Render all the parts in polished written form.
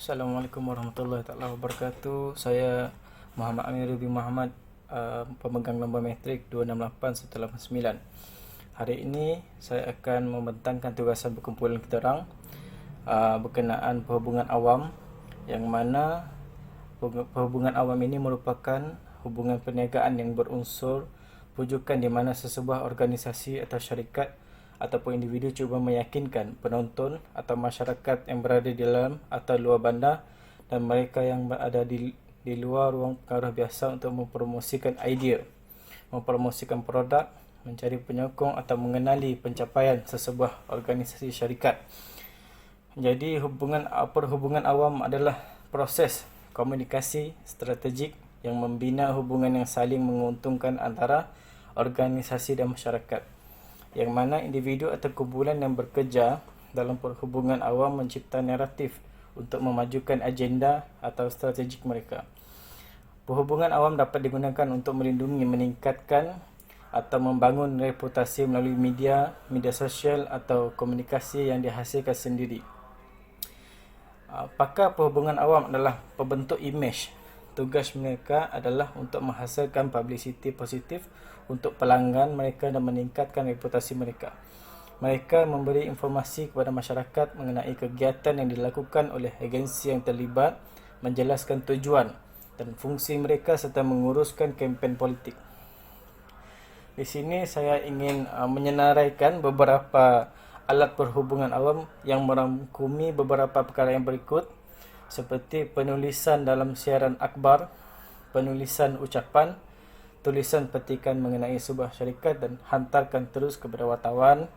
Assalamualaikum warahmatullahi wabarakatuh. Saya Muhammad Amirul bin Muhammad, pemegang nombor metrik 268189. Hari ini saya akan membentangkan tugasan perkumpulan kita orang berkenaan perhubungan awam, yang mana perhubungan awam ini merupakan hubungan perniagaan yang berunsur pujukan di mana sesebuah organisasi atau syarikat ataupun individu cuba meyakinkan penonton atau masyarakat yang berada di dalam atau luar bandar dan mereka yang berada di luar ruang pengaruh biasa untuk mempromosikan idea, mempromosikan produk, mencari penyokong atau mengenali pencapaian sesebuah organisasi syarikat. Jadi perhubungan awam adalah proses komunikasi strategik yang membina hubungan yang saling menguntungkan antara organisasi dan masyarakat, yang mana individu atau kumpulan yang bekerja dalam perhubungan awam mencipta naratif untuk memajukan agenda atau strategik mereka. Perhubungan awam dapat digunakan untuk melindungi, meningkatkan atau membangun reputasi melalui media sosial atau komunikasi yang dihasilkan sendiri. Pakar perhubungan awam adalah pembentuk imej. Tugas mereka adalah untuk menghasilkan publicity positif untuk pelanggan mereka dan meningkatkan reputasi mereka. Mereka memberi informasi kepada masyarakat mengenai kegiatan yang dilakukan oleh agensi yang terlibat, menjelaskan tujuan dan fungsi mereka serta menguruskan kempen politik. Di sini saya ingin menyenaraikan beberapa alat perhubungan awam yang merangkumi beberapa perkara yang berikut, seperti penulisan dalam siaran akhbar, penulisan ucapan, tulisan petikan mengenai sebuah syarikat dan hantarkan terus kepada wartawan,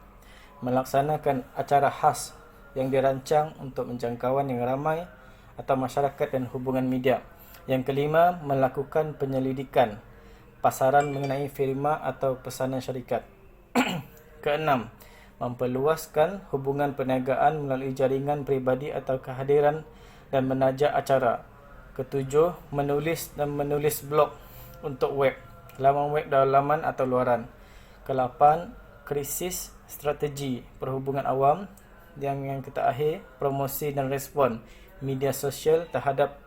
melaksanakan acara khas yang dirancang untuk menjangkauan yang ramai atau masyarakat dan hubungan media. Yang kelima, melakukan penyelidikan pasaran mengenai firma atau pesanan syarikat. Keenam, memperluaskan hubungan perniagaan melalui jaringan peribadi atau kehadiran dan menajak acara. Ketujuh, menulis blog untuk web, laman web dalaman atau luaran. Kelapan, krisis strategi perhubungan awam. Yang terakhir, promosi dan respon media sosial terhadap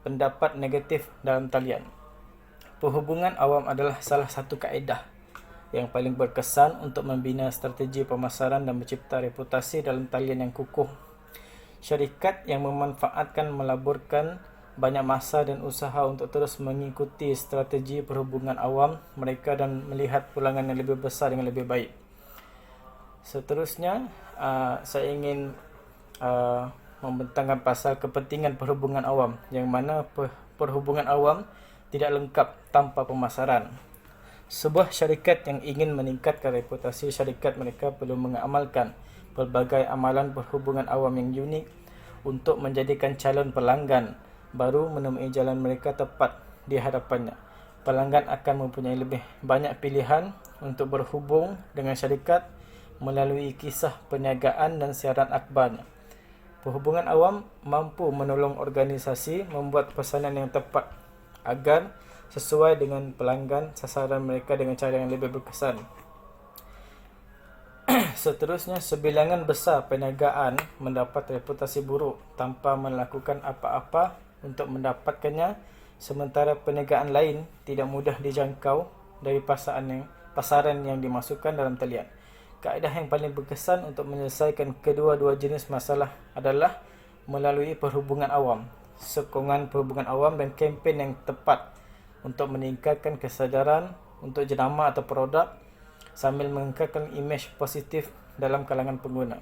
pendapat negatif dalam talian. Perhubungan awam adalah salah satu kaedah yang paling berkesan untuk membina strategi pemasaran dan mencipta reputasi dalam talian yang kukuh. Syarikat yang memanfaatkan melaburkan banyak masa dan usaha untuk terus mengikuti strategi perhubungan awam mereka dan melihat pulangan yang lebih besar dengan lebih baik. Seterusnya, saya ingin membentangkan pasal kepentingan perhubungan awam, yang mana perhubungan awam tidak lengkap tanpa pemasaran. Sebuah syarikat yang ingin meningkatkan reputasi syarikat mereka perlu mengamalkan pelbagai amalan perhubungan awam yang unik untuk menjadikan calon pelanggan baru menemui jalan mereka tepat di hadapannya. Pelanggan akan mempunyai lebih banyak pilihan untuk berhubung dengan syarikat melalui kisah perniagaan dan siaran akhbarnya. Perhubungan awam mampu menolong organisasi membuat pesanan yang tepat agar sesuai dengan pelanggan sasaran mereka dengan cara yang lebih berkesan. Seterusnya, sebilangan besar perniagaan mendapat reputasi buruk tanpa melakukan apa-apa untuk mendapatkannya, sementara perniagaan lain tidak mudah dijangkau dari pasaran yang dimasukkan dalam talian. Kaedah yang paling berkesan untuk menyelesaikan kedua-dua jenis masalah adalah melalui perhubungan awam, sokongan perhubungan awam dan kempen yang tepat untuk meningkatkan kesedaran untuk jenama atau produk sambil mengekalkan imej positif dalam kalangan pengguna.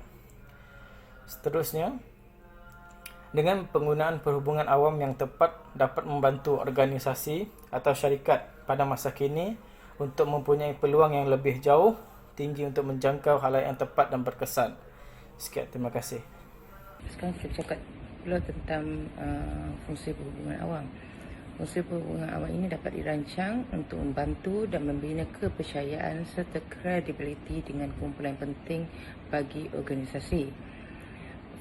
Seterusnya, dengan penggunaan perhubungan awam yang tepat dapat membantu organisasi atau syarikat pada masa kini untuk mempunyai peluang yang lebih jauh tinggi untuk menjangkau halayak yang tepat dan berkesan. Sekian, terima kasih. Sekarang kita cakap pula tentang fungsi perhubungan awam. Fungsi perhubungan awam ini dapat dirancang untuk membantu dan membina kepercayaan serta kredibiliti dengan kumpulan penting bagi organisasi.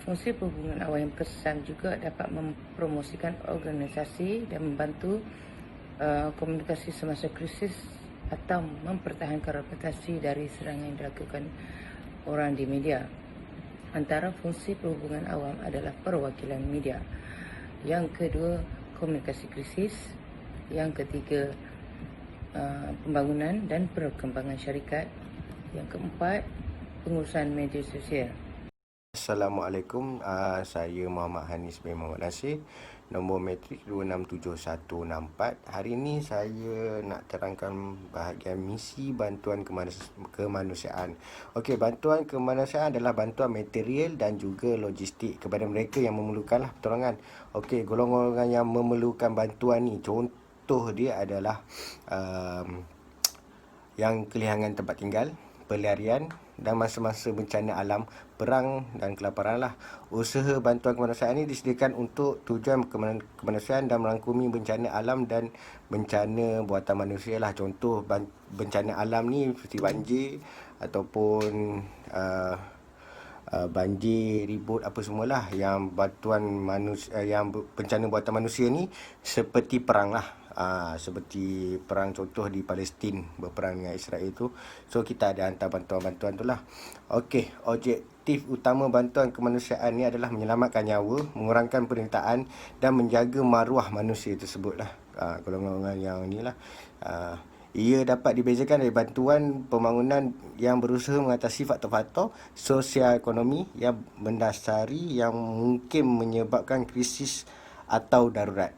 Fungsi perhubungan awam yang berkesan juga dapat mempromosikan organisasi dan membantu komunikasi semasa krisis atau mempertahankan reputasi dari serangan yang dilakukan orang di media. Antara fungsi perhubungan awam adalah perwakilan media. Yang kedua, komunikasi krisis. Yang ketiga, pembangunan dan perkembangan syarikat. Yang keempat, pengurusan media sosial. Assalamualaikum, saya Muhammad Hanis bin Muhammad Nasir, nombor matrik 267164. Hari ini saya nak terangkan bahagian misi bantuan kemanusiaan. Okey, bantuan kemanusiaan adalah bantuan material dan juga logistik kepada mereka yang memerlukanlah pertolongan. Okey, golongan yang memerlukan bantuan ni, contoh dia adalah yang kehilangan tempat tinggal, pelarian dan masa-masa bencana alam, perang dan kelaparan lah. Usaha bantuan kemanusiaan ini disediakan untuk tujuan kemanusiaan dan merangkumi bencana alam dan bencana buatan manusia lah. Contoh bencana alam ni seperti banjir ataupun banjir, ribut, apa semualah. Yang bantuan manusia, yang bencana buatan manusia ni seperti perang lah. Seperti perang contoh di Palestin berperang dengan Israel tu. So kita ada hantar bantuan-bantuan tu lah. Okey, objektif utama bantuan kemanusiaan ni adalah menyelamatkan nyawa, mengurangkan penderitaan dan menjaga maruah manusia tersebut lah. Golongan yang ni lah. Ia dapat dibezakan dari bantuan pembangunan yang berusaha mengatasi faktor-faktor sosial ekonomi yang mendasari yang mungkin menyebabkan krisis atau darurat.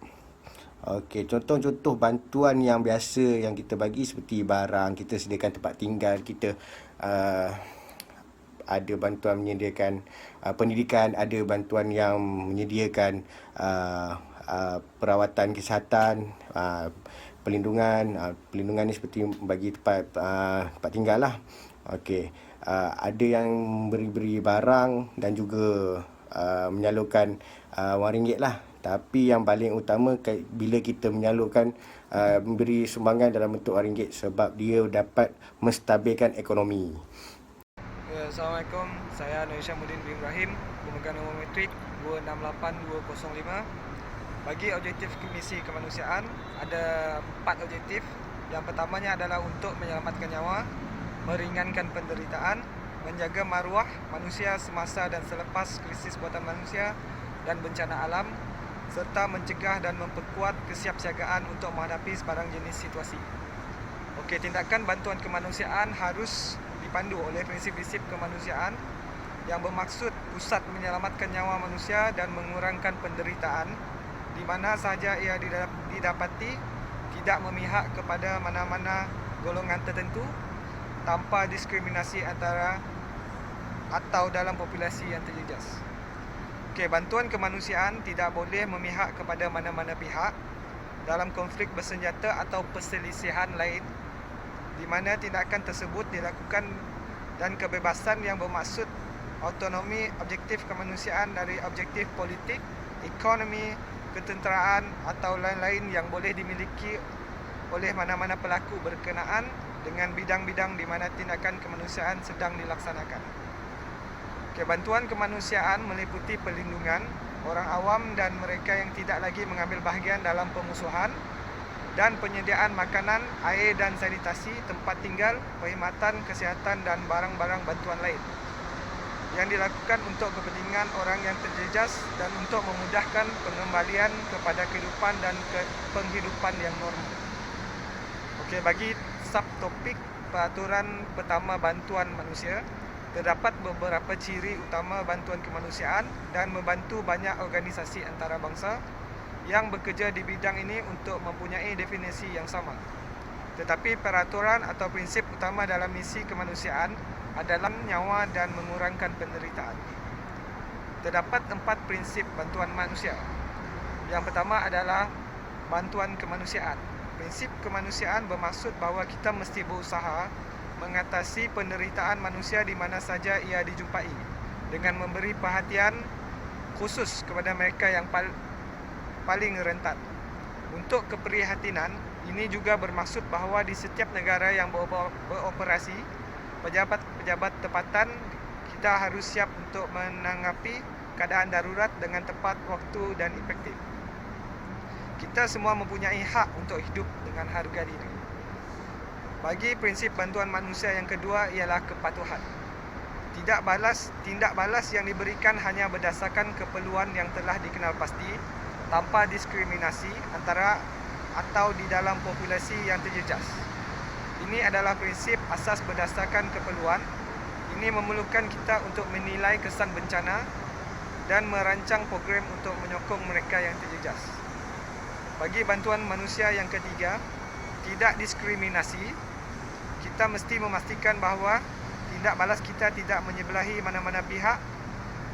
Okey, contoh-contoh bantuan yang biasa yang kita bagi seperti barang, kita sediakan tempat tinggal, kita ada bantuan menyediakan pendidikan, ada bantuan yang menyediakan perawatan kesihatan, pelindungan ni seperti bagi tempat tinggal lah. Okey, ada yang beri barang dan juga menyalurkan RM1 lah. Tapi yang paling utama bila kita menyalurkan memberi sumbangan dalam bentuk RM1 sebab dia dapat menstabilkan ekonomi. Assalamualaikum, saya Nur Syamuddin bin Ibrahim, pemegang nombor matrik 268205. Bagi objektif misi kemanusiaan ada 4 objektif. Yang pertamanya adalah untuk menyelamatkan nyawa, meringankan penderitaan, menjaga maruah manusia semasa dan selepas krisis buatan manusia dan bencana alam, serta mencegah dan memperkuat kesiapsiagaan untuk menghadapi sebarang jenis situasi. Okey, tindakan bantuan kemanusiaan harus dipandu oleh prinsip-prinsip kemanusiaan yang bermaksud pusat menyelamatkan nyawa manusia dan mengurangkan penderitaan di mana sahaja ia didapati, tidak memihak kepada mana-mana golongan tertentu tanpa diskriminasi antara atau dalam populasi yang terjejas. Okey, bantuan kemanusiaan tidak boleh memihak kepada mana-mana pihak dalam konflik bersenjata atau perselisihan lain di mana tindakan tersebut dilakukan dan kebebasan yang bermaksud autonomi objektif kemanusiaan dari objektif politik, ekonomi, ketenteraan atau lain-lain yang boleh dimiliki oleh mana-mana pelaku berkenaan dengan bidang-bidang di mana tindakan kemanusiaan sedang dilaksanakan. Bantuan kemanusiaan meliputi perlindungan orang awam dan mereka yang tidak lagi mengambil bahagian dalam pemusuhan dan penyediaan makanan, air dan sanitasi, tempat tinggal, perkhidmatan kesihatan dan barang-barang bantuan lain yang dilakukan untuk kepentingan orang yang terjejas dan untuk memudahkan pengembalian kepada kehidupan dan penghidupan yang normal. Okey, bagi subtopik peraturan pertama bantuan manusia, terdapat beberapa ciri utama bantuan kemanusiaan dan membantu banyak organisasi antarabangsa yang bekerja di bidang ini untuk mempunyai definisi yang sama. Tetapi peraturan atau prinsip utama dalam misi kemanusiaan adalah nyawa dan mengurangkan penderitaan. Terdapat 4 prinsip bantuan manusia. Yang pertama adalah bantuan kemanusiaan. Prinsip kemanusiaan bermaksud bahawa kita mesti berusaha mengatasi penderitaan manusia di mana saja ia dijumpai dengan memberi perhatian khusus kepada mereka yang paling rentan. Untuk keprihatinan, ini juga bermaksud bahawa di setiap negara yang beroperasi, pejabat-pejabat tempatan kita harus siap untuk menanggapi keadaan darurat dengan tepat waktu dan efektif. Kita semua mempunyai hak untuk hidup dengan harga diri. Bagi prinsip bantuan manusia yang kedua ialah kepatuhan. Tindak balas yang diberikan hanya berdasarkan keperluan yang telah dikenal pasti, tanpa diskriminasi antara atau di dalam populasi yang terjejas. Ini adalah prinsip asas berdasarkan keperluan. Ini memerlukan kita untuk menilai kesan bencana dan merancang program untuk menyokong mereka yang terjejas. Bagi bantuan manusia yang ketiga, tidak diskriminasi. Kita mesti memastikan bahawa tindak balas kita tidak menyebelahi mana-mana pihak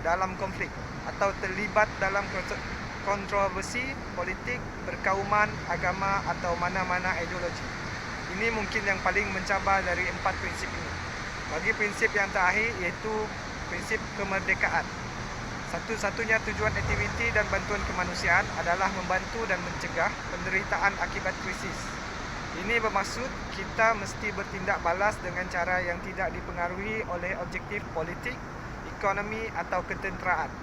dalam konflik atau terlibat dalam kontroversi politik, berkauman, agama atau mana-mana ideologi. Ini mungkin yang paling mencabar dari 4 prinsip ini. Bagi prinsip yang terakhir iaitu prinsip kemerdekaan. Satu-satunya tujuan aktiviti dan bantuan kemanusiaan adalah membantu dan mencegah penderitaan akibat krisis. Ini bermaksud kita mesti bertindak balas dengan cara yang tidak dipengaruhi oleh objektif politik, ekonomi atau ketenteraan.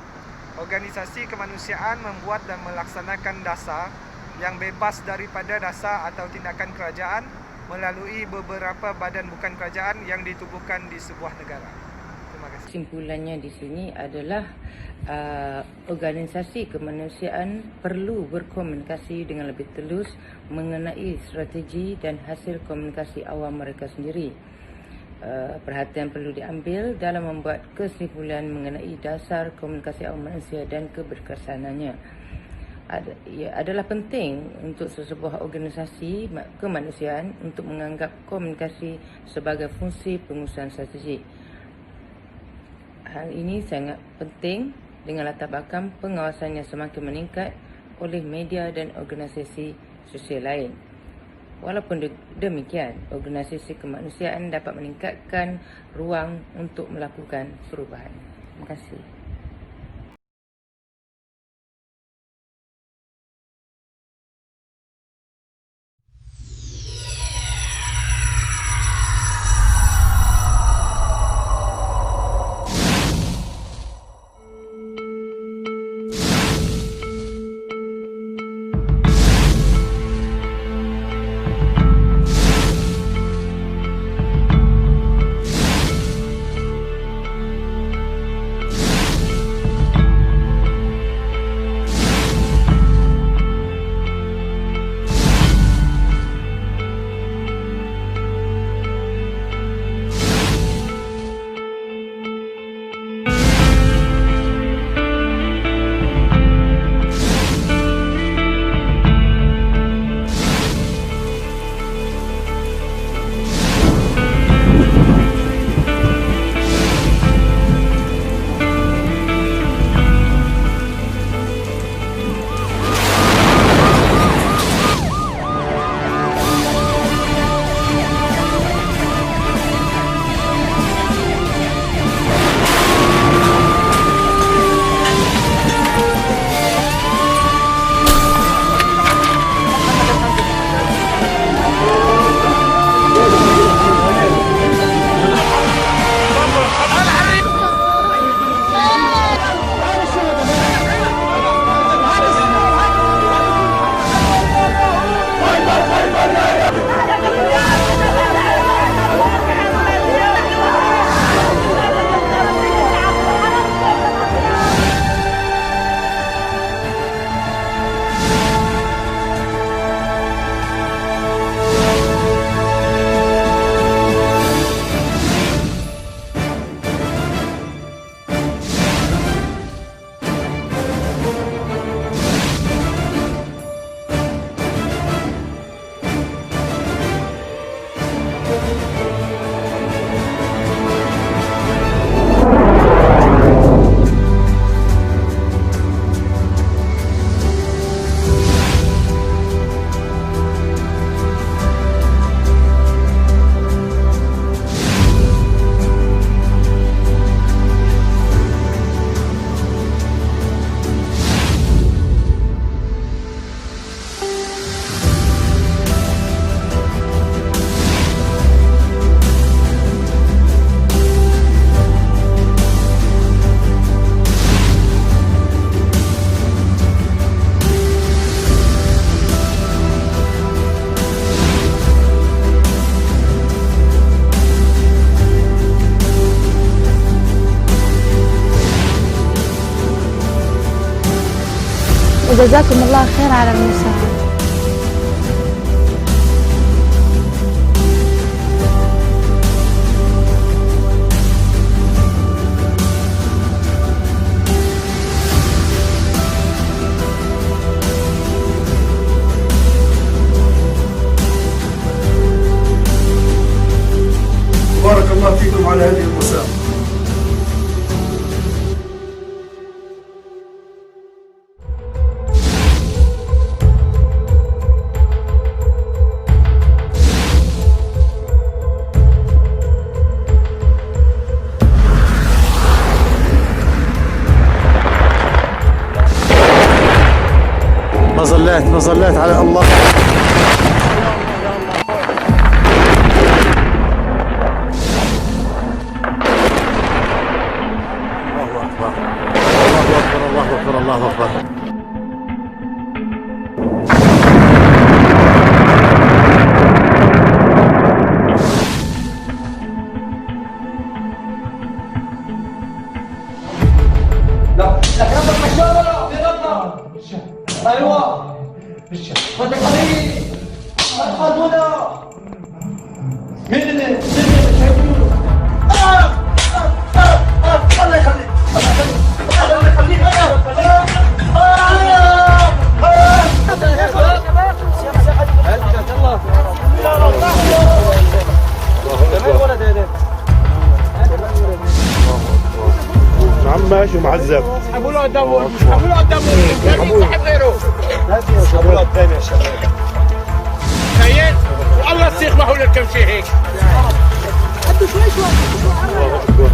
Organisasi kemanusiaan membuat dan melaksanakan dasar yang bebas daripada dasar atau tindakan kerajaan melalui beberapa badan bukan kerajaan yang ditubuhkan di sebuah negara. Terima kasih. Kesimpulannya di sini adalah organisasi kemanusiaan perlu berkomunikasi dengan lebih telus mengenai strategi dan hasil komunikasi awam mereka sendiri. Perhatian perlu diambil dalam membuat kesimpulan mengenai dasar komunikasi awam manusia dan keberkesanannya. Ia adalah penting untuk sesebuah organisasi kemanusiaan untuk menganggap komunikasi sebagai fungsi pengurusan strategik. Hal ini sangat penting dengan latar belakang pengawasan yang semakin meningkat oleh media dan organisasi sosial lain. Walaupun demikian, organisasi kemanusiaan dapat meningkatkan ruang untuk melakukan perubahan. Terima kasih. وجزاكم الله خير على المساعدة. بارك الله فيكم على هذه المساعدة. ما صليت على الله. الله أكبر. ايوه بدك علي ادخل هنا مين اللي شايفينه الله يخليك الله يخليك عم ماشي معذب. اسحبوا له قدامه اسحبوا له قدامه يسحب غيره اسحبوا له الثاني يا شباب. تخيل والله السيخ ما هو لكم شيء هيك. حطوا شوي شوي. الله أكبر.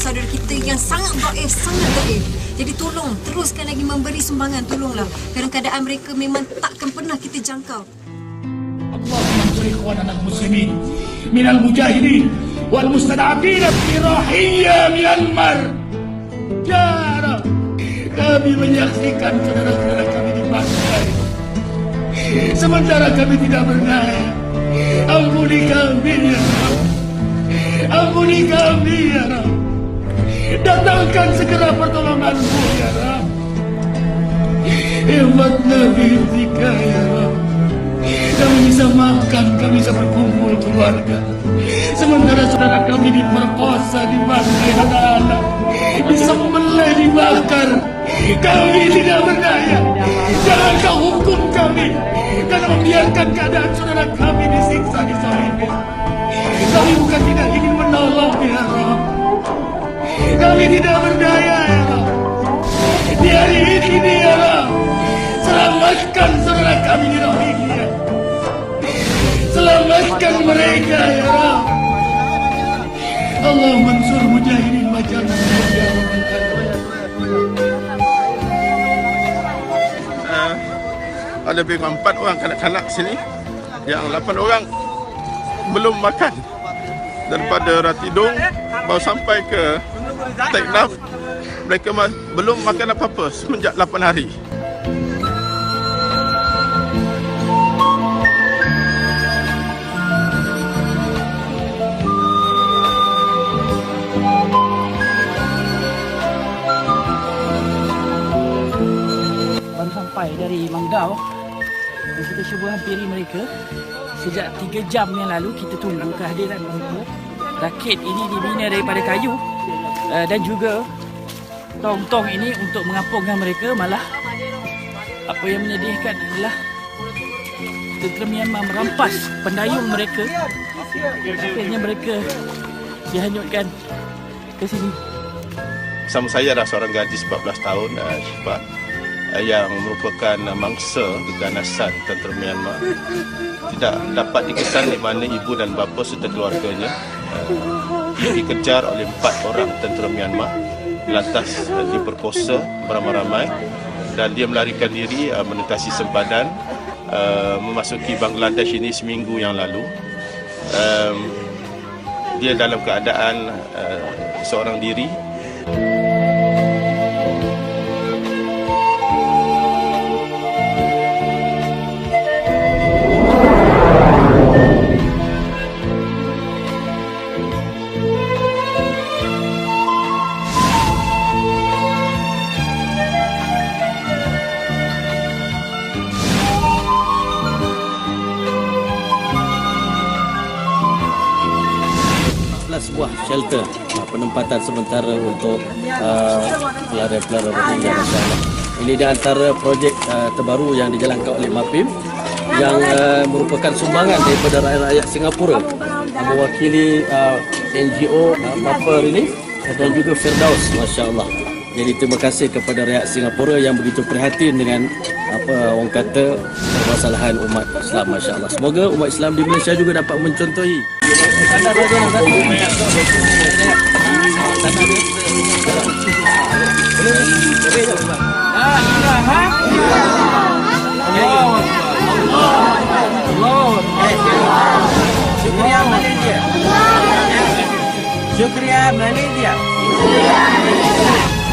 saudara kita yang sangat gaib. Jadi tolong, teruskan lagi memberi sumbangan, tolonglah. Kerana keadaan mereka memang takkan pernah kita jangkau. اللهم انصر اخواننا المسلمين من المجاهدين والمستضعفين في رحية ميانمار. Ya Rab, kami menyaksikan saudara-saudara kami dipakai, sementara kami tidak berdaya. Ampuni kami ya Rab, ampuni kami ya Rab. Datangkan segera pertolongan-Mu ya Rab. Hebat Nabi Zika ya Rab. Kami bisa makan, kami bisa berkumpul keluarga. Sementara saudara kami diperkosa, dipakai anak-anak, disembelih, dibakar. Kami tidak berdaya. Jangan Kau hukum kami karena membiarkan keadaan saudara kami disiksa, disalibkan. Kami bukan tidak ingin menolong ya Rabb. Kami tidak berdaya ya Rabb. Di hari ini ya Rabb, Selamatkan saudara kami di Rohingya. Selamatkan mereka ya Rabb. Allah mansur mujahidin macam ada lebih 4 orang kanak-kanak sini, yang 8 orang belum makan daripada Ratidung baru sampai ke Teknaf. Mereka belum makan apa-apa semenjak 8 hari. Baru sampai dari Manggau dan kita cuba hampiri mereka. Sejak 3 jam yang lalu kita tunggu kehadiran mereka. Rakit ini dibina daripada kayu dan juga tong-tong ini untuk mengapungkan mereka. Malah apa yang menyedihkan adalah tentera Myanmar merampas pendayung mereka. Akhirnya mereka dihanyutkan ke sini. Sama saya adalah seorang gadis 14 tahun, Syifa, yang merupakan mangsa keganasan tentera Myanmar. Tidak dapat dikesan di mana ibu dan bapa serta keluarganya dikejar oleh 4 orang tentera Myanmar, lantas diperkosa beramai-ramai, dan dia melarikan diri menentasi sempadan, memasuki Bangladesh ini seminggu yang lalu. Dia dalam keadaan seorang diri. Sebuah shelter penempatan sementara untuk pelarian-pelarian Rohingya, insyaAllah. Ini di antara projek terbaru yang dijalankan oleh MAPIM yang merupakan sumbangan daripada rakyat-rakyat Singapura mewakili NGO Papa Relief dan juga Firdaus, masya-Allah. Jadi terima kasih kepada rakyat Singapura yang begitu prihatin dengan apa orang kata permasalahan umat Islam, masya-Allah. Semoga umat Islam di Malaysia juga dapat mencontohi. Syukriya Malaysia.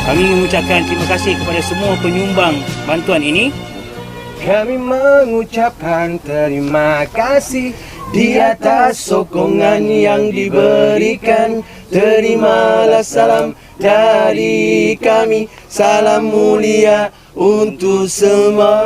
Kami mengucapkan terima kasih kepada semua penyumbang bantuan ini. Kami mengucapkan terima kasih di atas sokongan yang diberikan. Terimalah salam dari kami, salam mulia untuk semua.